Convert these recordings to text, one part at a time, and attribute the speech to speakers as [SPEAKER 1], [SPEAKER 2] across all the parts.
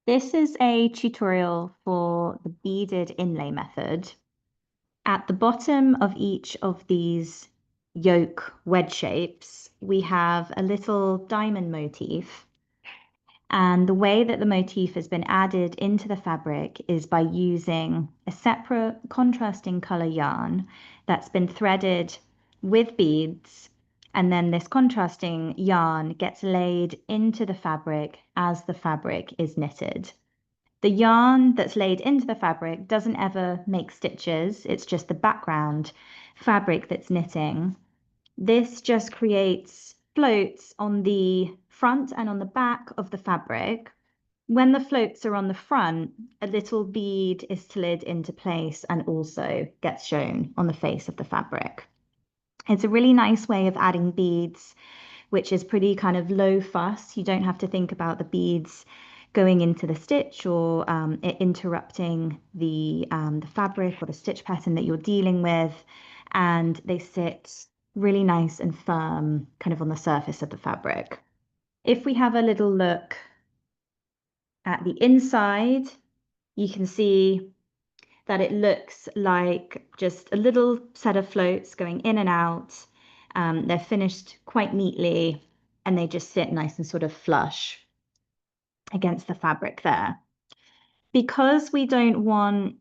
[SPEAKER 1] This is a tutorial for the beaded inlay method. At the bottom of each of these yoke wedge shapes, we have a little diamond motif. And the way that the motif has been added into the fabric is by using a separate contrasting color yarn that's been threaded with beads. And then this contrasting yarn gets laid into the fabric as the fabric is knitted. The yarn that's laid into the fabric doesn't ever make stitches, it's just the background fabric that's knitting. This just creates floats on the front and on the back of the fabric. When the floats are on the front, a little bead is slid into place and also gets shown on the face of the fabric. It's a really nice way of adding beads, which is pretty kind of low fuss. You don't have to think about the beads going into the stitch or it interrupting the fabric or the stitch pattern that you're dealing with. And they sit really nice and firm kind of on the surface of the fabric. If we have a little look at the inside, you can see that it looks like just a little set of floats going in and out. They're finished quite neatly and they just sit nice and sort of flush against the fabric there. Because we don't want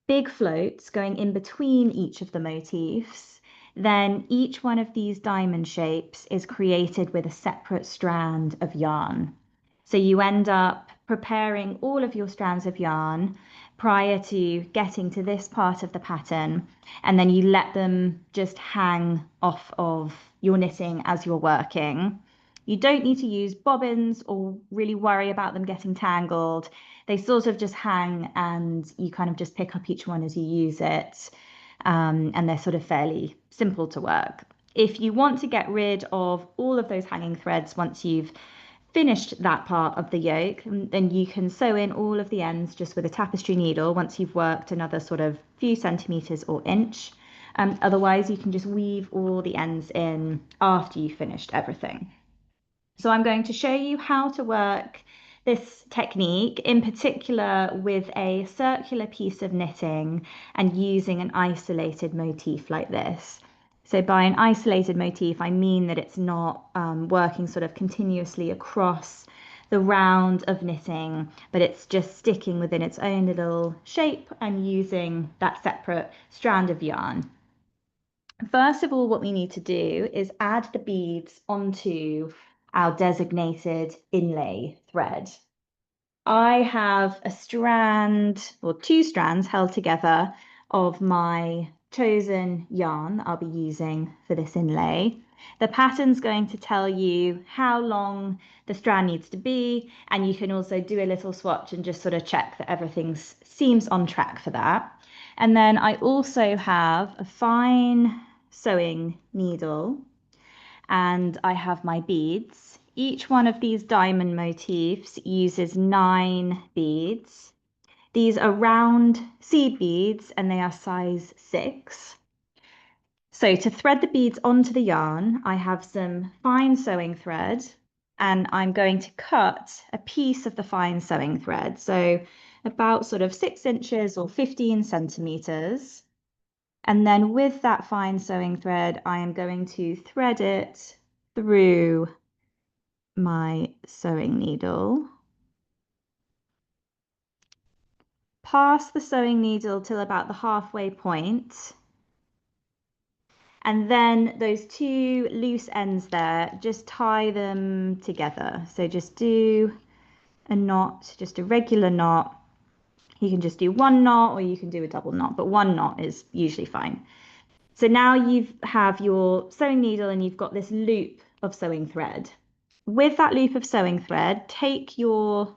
[SPEAKER 1] big floats going in between each of the motifs, then each one of these diamond shapes is created with a separate strand of yarn. So you end up preparing all of your strands of yarn prior to getting to this part of the pattern, and then you let them just hang off of your knitting as you're working. You don't need to use bobbins or really worry about them getting tangled. They sort of just hang and you kind of just pick up each one as you use it. And they're sort of fairly simple to work. If you want to get rid of all of those hanging threads once you've finished that part of the yoke, then you can sew in all of the ends just with a tapestry needle once you've worked another sort of few centimeters or inch. Otherwise, you can just weave all the ends in after you've finished everything. So I'm going to show you how to work this technique, in particular with a circular piece of knitting and using an isolated motif like this. So by an isolated motif, I mean that it's not working sort of continuously across the round of knitting, but it's just sticking within its own little shape and using that separate strand of yarn. First of all, what we need to do is add the beads onto our designated inlay thread. I have a strand or two strands held together of my chosen yarn I'll be using for this inlay. The pattern's going to tell you how long the strand needs to be, and you can also do a little swatch and just sort of check that everything seems on track for that. And then I also have a fine sewing needle and I have my beads. Each one of these diamond motifs uses 9 beads. These are round seed beads and they are size 6. So to thread the beads onto the yarn, I have some fine sewing thread and I'm going to cut a piece of the fine sewing thread. So about sort of 6 inches or 15 centimeters. And then with that fine sewing thread, I am going to thread it through my sewing needle, pass the sewing needle till about the halfway point, and then those two loose ends there, just tie them together. So just do a knot, just a regular knot. You can just do one knot or you can do a double knot, but one knot is usually fine. So now you have your sewing needle and you've got this loop of sewing thread. With that loop of sewing thread, take your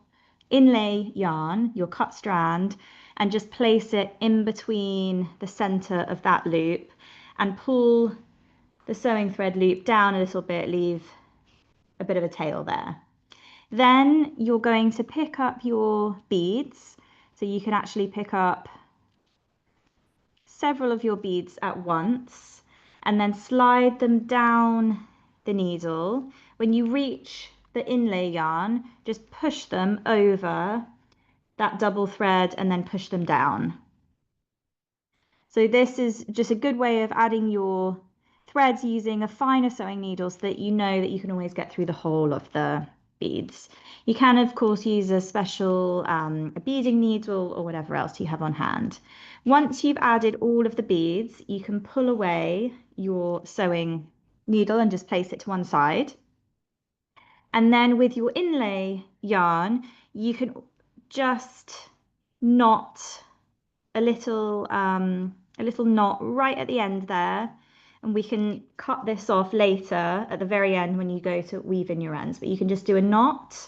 [SPEAKER 1] inlay yarn, your cut strand, and just place it in between the center of that loop and pull the sewing thread loop down a little bit, leave a bit of a tail there. Then you're going to pick up your beads. So you can actually pick up several of your beads at once and then slide them down the needle. When you reach the inlay yarn, just push them over that double thread and then push them down. So this is just a good way of adding your threads using a finer sewing needle so that you know that you can always get through the whole of the beads. You can, of course, use a special a beading needle or whatever else you have on hand. Once you've added all of the beads, you can pull away your sewing needle and just place it to one side. And then with your inlay yarn, you can just knot a little knot right at the end there, and we can cut this off later at the very end when you go to weave in your ends, but you can just do a knot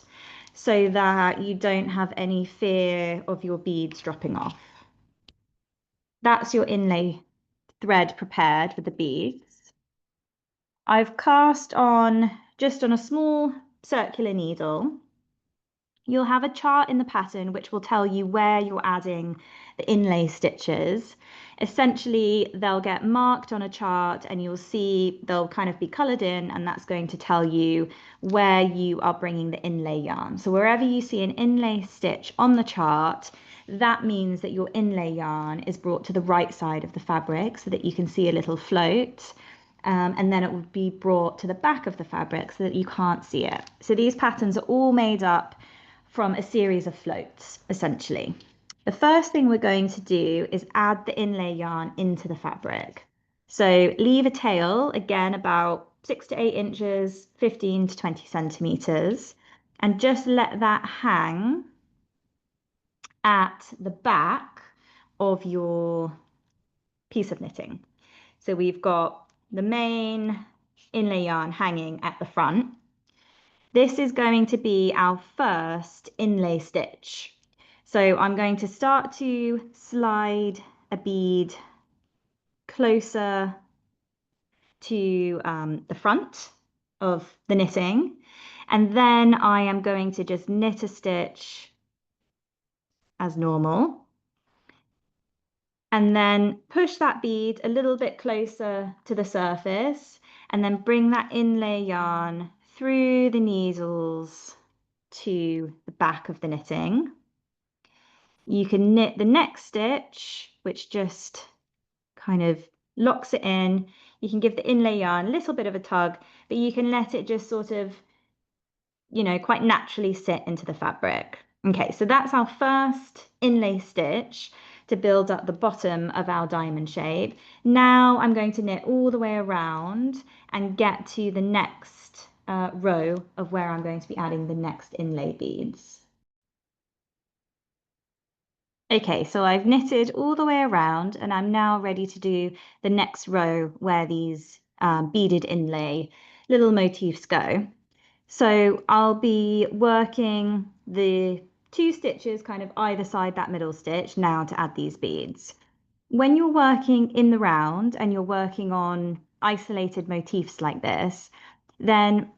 [SPEAKER 1] so that you don't have any fear of your beads dropping off. That's your inlay thread prepared with the beads. I've cast on just on a small circular needle. You'll have a chart in the pattern which will tell you where you're adding the inlay stitches. Essentially, they'll get marked on a chart and you'll see they'll kind of be colored in, and that's going to tell you where you are bringing the inlay yarn. So wherever you see an inlay stitch on the chart, that means that your inlay yarn is brought to the right side of the fabric so that you can see a little float. And then it would be brought to the back of the fabric so that you can't see it. So these patterns are all made up from a series of floats, essentially. The first thing we're going to do is add the inlay yarn into the fabric. So leave a tail, again, about 6 to 8 inches, 15 to 20 centimeters, and just let that hang at the back of your piece of knitting. So we've got the main inlay yarn hanging at the front. This is going to be our first inlay stitch. So I'm going to start to slide a bead closer to the front of the knitting, and then I am going to just knit a stitch as normal, and then push that bead a little bit closer to the surface, and then bring that inlay yarn through the needles to the back of the knitting. You can knit the next stitch, which just kind of locks it in. You can give the inlay yarn a little bit of a tug, but you can let it just sort of, quite naturally sit into the fabric. Okay, so that's our first inlay stitch to build up the bottom of our diamond shape. Now I'm going to knit all the way around and get to the next row of where I'm going to be adding the next inlay beads. Okay, so I've knitted all the way around and I'm now ready to do the next row where these beaded inlay little motifs go. So I'll be working the 2 stitches kind of either side that middle stitch now to add these beads. When you're working in the round and you're working on isolated motifs like this, then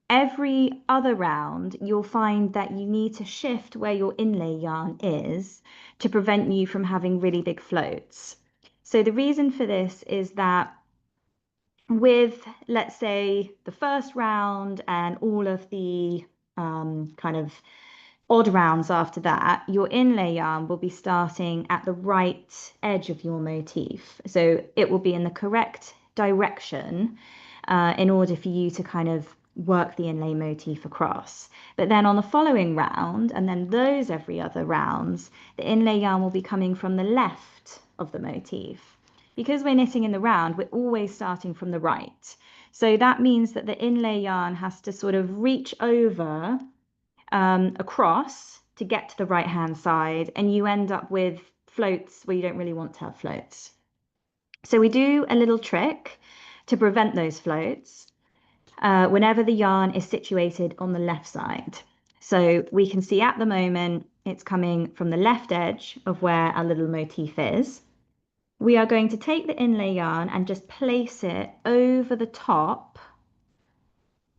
[SPEAKER 1] every other round you'll find that you need to shift where your inlay yarn is to prevent you from having really big floats. So the reason for this is that with, let's say, the first round and all of the kind of odd rounds after that, your inlay yarn will be starting at the right edge of your motif. So it will be in the correct direction in order for you to kind of work the inlay motif across. But then on the following round, and then those every other rounds, the inlay yarn will be coming from the left of the motif. Because we're knitting in the round, we're always starting from the right. So that means that the inlay yarn has to sort of reach over across to get to the right hand side, and you end up with floats where you don't really want to have floats. So we do a little trick to prevent those floats whenever the yarn is situated on the left side. So we can see at the moment it's coming from the left edge of where our little motif is. We are going to take the inlay yarn and just place it over the top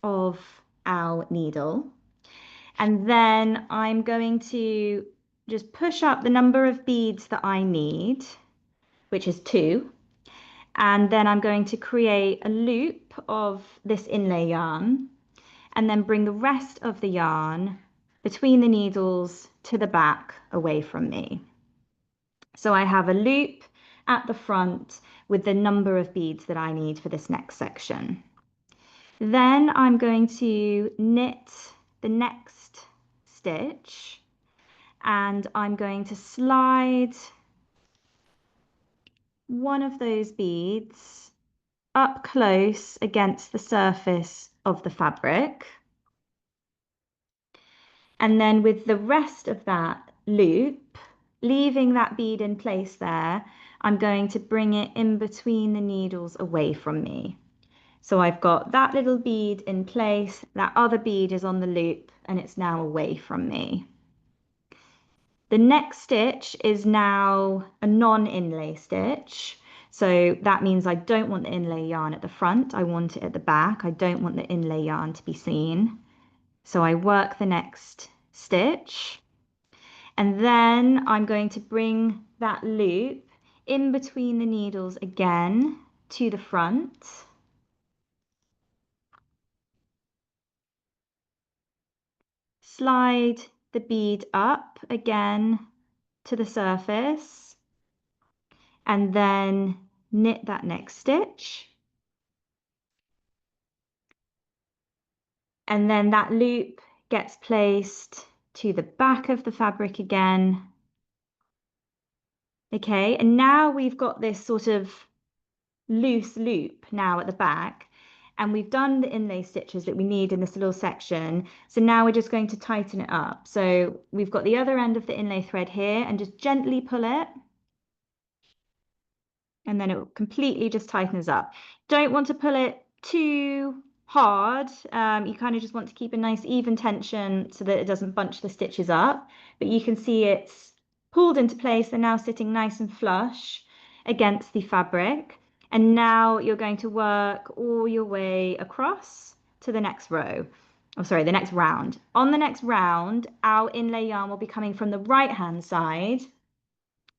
[SPEAKER 1] of our needle. And then I'm going to just push up the number of beads that I need, which is 2. And then I'm going to create a loop of this inlay yarn. and then bring the rest of the yarn between the needles to the back away from me. So I have a loop at the front with the number of beads that I need for this next section. Then I'm going to knit the next stitch, and I'm going to slide one of those beads up close against the surface of the fabric. And then with the rest of that loop, leaving that bead in place there, I'm going to bring it in between the needles away from me. So I've got that little bead in place, that other bead is on the loop, and it's now away from me. The next stitch is now a non-inlay stitch. So that means I don't want the inlay yarn at the front, I want it at the back. I don't want the inlay yarn to be seen. So I work the next stitch, and then I'm going to bring that loop in between the needles again to the front. Slide the bead up again to the surface, and then knit that next stitch. And then that loop gets placed to the back of the fabric again. Okay, and now we've got this sort of loose loop now at the back, and we've done the inlay stitches that we need in this little section. So now we're just going to tighten it up. So we've got the other end of the inlay thread here, and just gently pull it, and then it will completely just tightens up. Don't want to pull it too hard. You kind of just want to keep a nice even tension so that it doesn't bunch the stitches up. But you can see it's pulled into place. They're now sitting nice and flush against the fabric. And now you're going to work all your way across to the next row. Oh, sorry, the next round. On the next round, our inlay yarn will be coming from the right-hand side.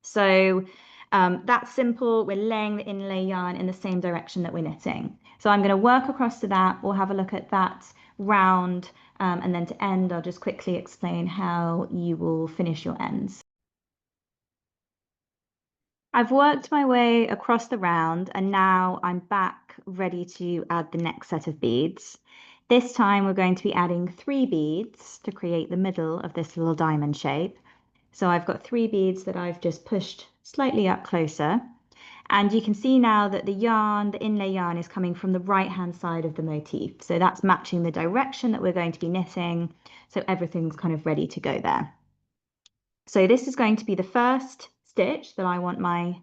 [SPEAKER 1] So that's simple. We're laying the inlay yarn in the same direction that we're knitting. So I'm going to work across to that. We'll have a look at that round, and then to end, I'll just quickly explain how you will finish your ends. I've worked my way across the round, and now I'm back ready to add the next set of beads. This time we're going to be adding 3 beads to create the middle of this little diamond shape. So I've got 3 beads that I've just pushed slightly up closer. And you can see now that the yarn, the inlay yarn, is coming from the right-hand side of the motif. So that's matching the direction that we're going to be knitting. So everything's kind of ready to go there. So this is going to be the first stitch that I want my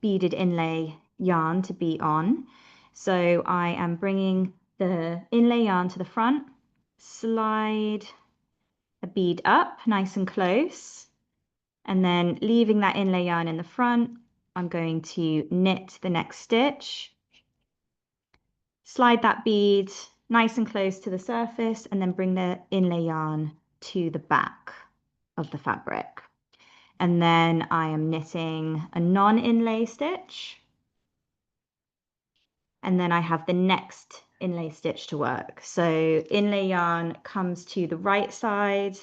[SPEAKER 1] beaded inlay yarn to be on. So I am bringing the inlay yarn to the front, slide a bead up nice and close, and then leaving that inlay yarn in the front, I'm going to knit the next stitch, slide that bead nice and close to the surface, and then bring the inlay yarn to the back of the fabric. And then I am knitting a non-inlay stitch, and then I have the next inlay stitch to work. So inlay yarn comes to the right side,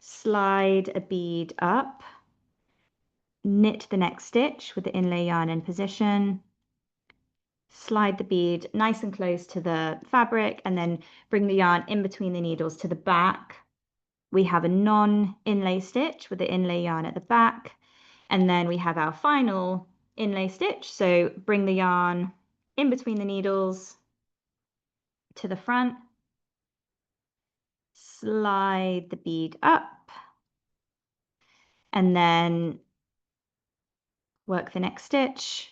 [SPEAKER 1] slide a bead up, knit the next stitch with the inlay yarn in position, slide the bead nice and close to the fabric, and then bring the yarn in between the needles to the back. We have a non-inlay stitch with the inlay yarn at the back, and then we have our final inlay stitch. So bring the yarn in between the needles to the front, slide the bead up, and then work the next stitch,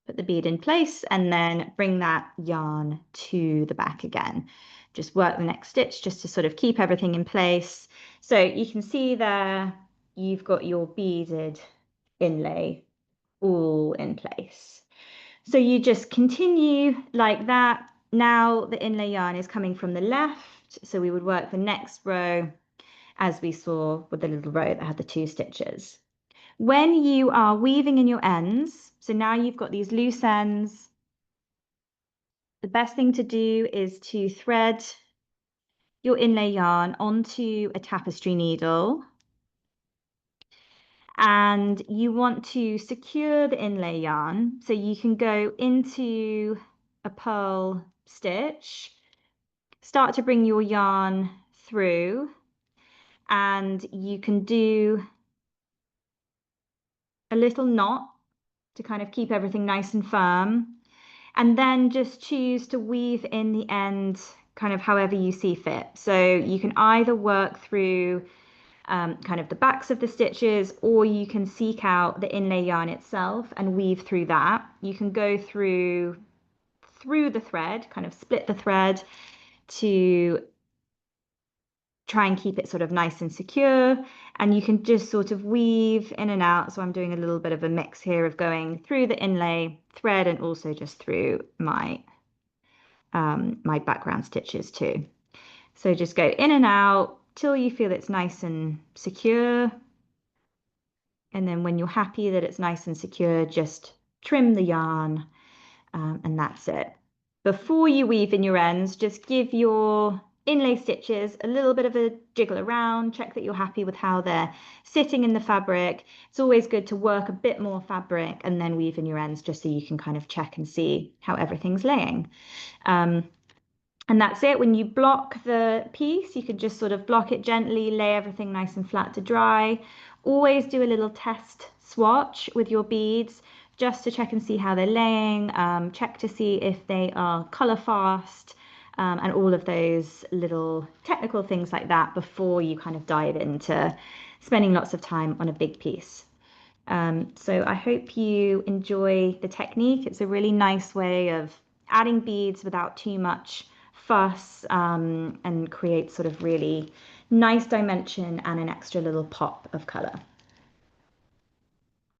[SPEAKER 1] put the bead in place, and then bring that yarn to the back again. Just work the next stitch just to sort of keep everything in place. So you can see there, you've got your beaded inlay all in place. So you just continue like that. Now the inlay yarn is coming from the left, so we would work the next row as we saw with the little row that had the 2 stitches. When you are weaving in your ends, so now you've got these loose ends the best thing to do is to thread your inlay yarn onto a tapestry needle, and you want to secure the inlay yarn so you can go into a purl stitch, start to bring your yarn through, and you can do a little knot to kind of keep everything nice and firm, and then just choose to weave in the end kind of however you see fit. So you can either work through kind of the backs of the stitches, or you can seek out the inlay yarn itself and weave through that. You can go through the thread, kind of split the thread to try and keep it sort of nice and secure, and you can just sort of weave in and out. So I'm doing a little bit of a mix here of going through the inlay thread and also just through my my background stitches too. So just go in and out till you feel it's nice and secure. And then when you're happy that it's nice and secure, just trim the yarn, and that's it. Before you weave in your ends, just give your inlay stitches a little bit of a jiggle around, check that you're happy with how they're sitting in the fabric. It's always good to work a bit more fabric and then weave in your ends just so you can kind of check and see how everything's laying. And that's it. When you block the piece, you can just sort of block it gently, lay everything nice and flat to dry. Always do a little test swatch with your beads just to check and see how they're laying, check to see if they are color fast, and all of those little technical things like that before you kind of dive into spending lots of time on a big piece. So I hope you enjoy the technique. It's a really nice way of adding beads without too much fuss, and create sort of really nice dimension and an extra little pop of color.